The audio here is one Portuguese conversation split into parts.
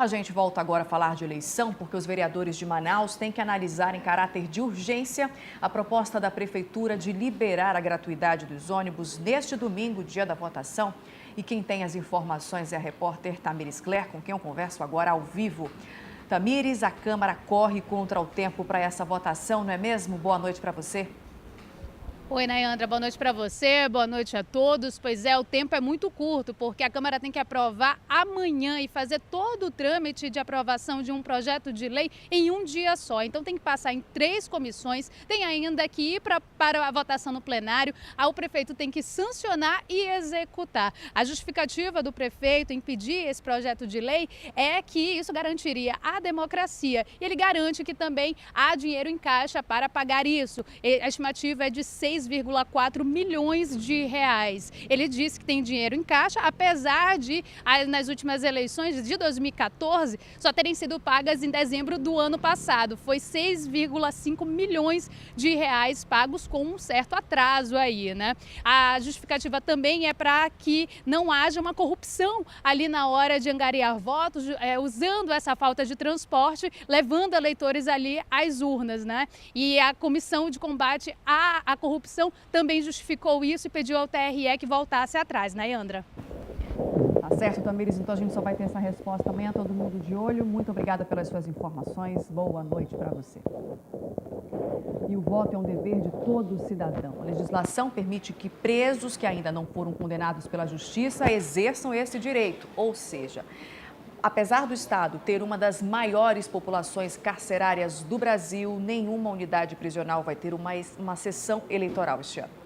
A gente volta agora a falar de eleição, porque os vereadores de Manaus têm que analisar em caráter de urgência a proposta da Prefeitura de liberar a gratuidade dos ônibus neste domingo, dia da votação. E quem tem as informações é a repórter Tamires Cler, com quem eu converso agora ao vivo. Tamires, a Câmara corre contra o tempo para essa votação, não é mesmo? Boa noite para você. Oi, Nayandra, boa noite para você, boa noite a todos. Pois é, o tempo é muito curto, porque a Câmara tem que aprovar amanhã e fazer todo o trâmite de aprovação de um projeto de lei em um dia só. Então tem que passar em 3 comissões, tem ainda que ir para a votação no plenário, o prefeito tem que sancionar e executar. A justificativa do prefeito em pedir esse projeto de lei é que isso garantiria a democracia. E ele garante que também há dinheiro em caixa para pagar isso. A estimativa é de 6,4 milhões de reais. Ele disse que tem dinheiro em caixa, apesar de, nas últimas eleições de 2014, só terem sido pagas em dezembro do ano passado. Foi 6,5 milhões de reais pagos com um certo atraso aí, né? A justificativa também é para que não haja uma corrupção ali na hora de angariar votos, usando essa falta de transporte, levando eleitores ali às urnas, né? E a Comissão de Combate à Corrupção também justificou isso e pediu ao TRE que voltasse atrás, né, Yandra? Tá certo, Tamires. Então a gente só vai ter essa resposta amanhã, todo mundo de olho. Muito obrigada pelas suas informações. Boa noite para você. E o voto é um dever de todo cidadão. A legislação permite que presos que ainda não foram condenados pela justiça exerçam esse direito. Ou seja, apesar do Estado ter uma das maiores populações carcerárias do Brasil, nenhuma unidade prisional vai ter uma sessão eleitoral este ano.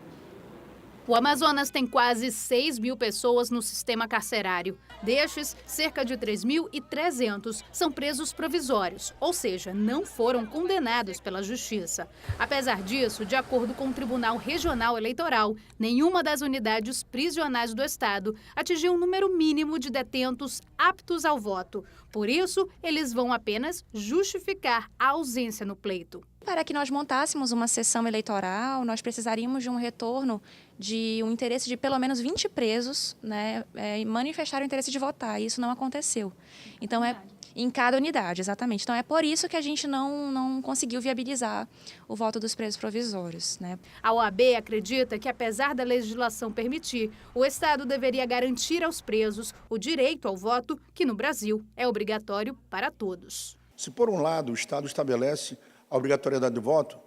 O Amazonas tem quase 6 mil pessoas no sistema carcerário. Destes, cerca de 3.300 são presos provisórios, ou seja, não foram condenados pela Justiça. Apesar disso, de acordo com o Tribunal Regional Eleitoral, nenhuma das unidades prisionais do Estado atingiu um número mínimo de detentos aptos ao voto. Por isso, eles vão apenas justificar a ausência no pleito. Para que nós montássemos uma sessão eleitoral, nós precisaríamos de um retorno de um interesse de pelo menos 20 presos, né, e manifestar o interesse de votar. E isso não aconteceu. Então, é em cada unidade, exatamente. Então, é por isso que a gente não conseguiu viabilizar o voto dos presos provisórios, né? A OAB acredita que, apesar da legislação permitir, o Estado deveria garantir aos presos o direito ao voto, que no Brasil é obrigatório para todos. Se, por um lado, o Estado estabelece a obrigatoriedade do voto,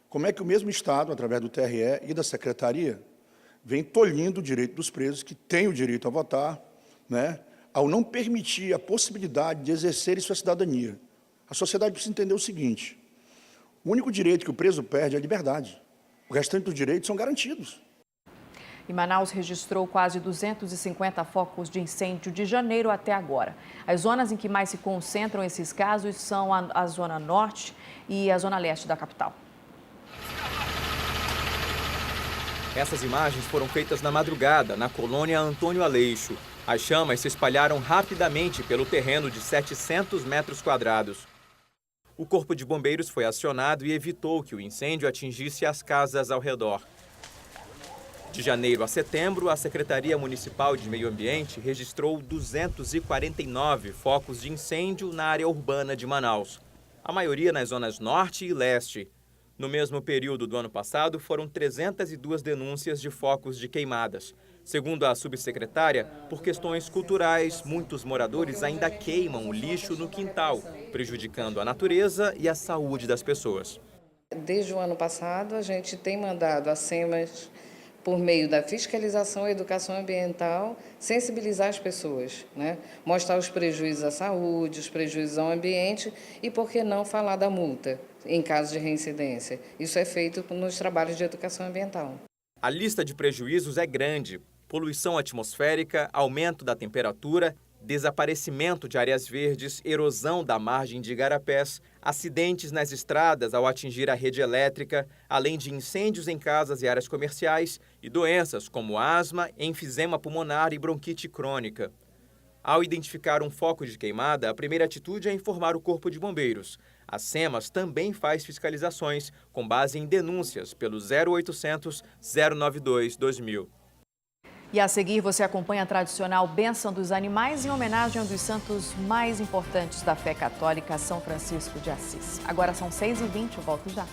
como é que o mesmo Estado, através do TRE e da Secretaria, vem tolhindo o direito dos presos que têm o direito a votar, né, ao não permitir a possibilidade de exercerem sua cidadania? A sociedade precisa entender o seguinte: o único direito que o preso perde é a liberdade. O restante dos direitos são garantidos. E Manaus registrou quase 250 focos de incêndio de janeiro até agora. As zonas em que mais se concentram esses casos são a Zona Norte e a Zona Leste da capital. Essas imagens foram feitas na madrugada, na colônia Antônio Aleixo. As chamas se espalharam rapidamente pelo terreno de 700 metros quadrados. O Corpo de Bombeiros foi acionado e evitou que o incêndio atingisse as casas ao redor. De janeiro a setembro, a Secretaria Municipal de Meio Ambiente registrou 249 focos de incêndio na área urbana de Manaus, a maioria nas zonas norte e leste. No mesmo período do ano passado, foram 302 denúncias de focos de queimadas. Segundo a subsecretária, por questões culturais, muitos moradores ainda queimam o lixo no quintal, prejudicando a natureza e a saúde das pessoas. Desde o ano passado, a gente tem mandado a SEMAS, por meio da fiscalização e educação ambiental, sensibilizar as pessoas, né? Mostrar os prejuízos à saúde, os prejuízos ao ambiente e, por que não, falar da multa em caso de reincidência. Isso é feito nos trabalhos de educação ambiental. A lista de prejuízos é grande: poluição atmosférica, aumento da temperatura, desaparecimento de áreas verdes, erosão da margem de igarapés, acidentes nas estradas ao atingir a rede elétrica, além de incêndios em casas e áreas comerciais e doenças como asma, enfisema pulmonar e bronquite crônica. Ao identificar um foco de queimada, a primeira atitude é informar o Corpo de Bombeiros. A SEMAS também faz fiscalizações com base em denúncias pelo 0800 092 2000. E a seguir você acompanha a tradicional bênção dos animais em homenagem a um dos santos mais importantes da fé católica, São Francisco de Assis. Agora são 6h20, eu volto já.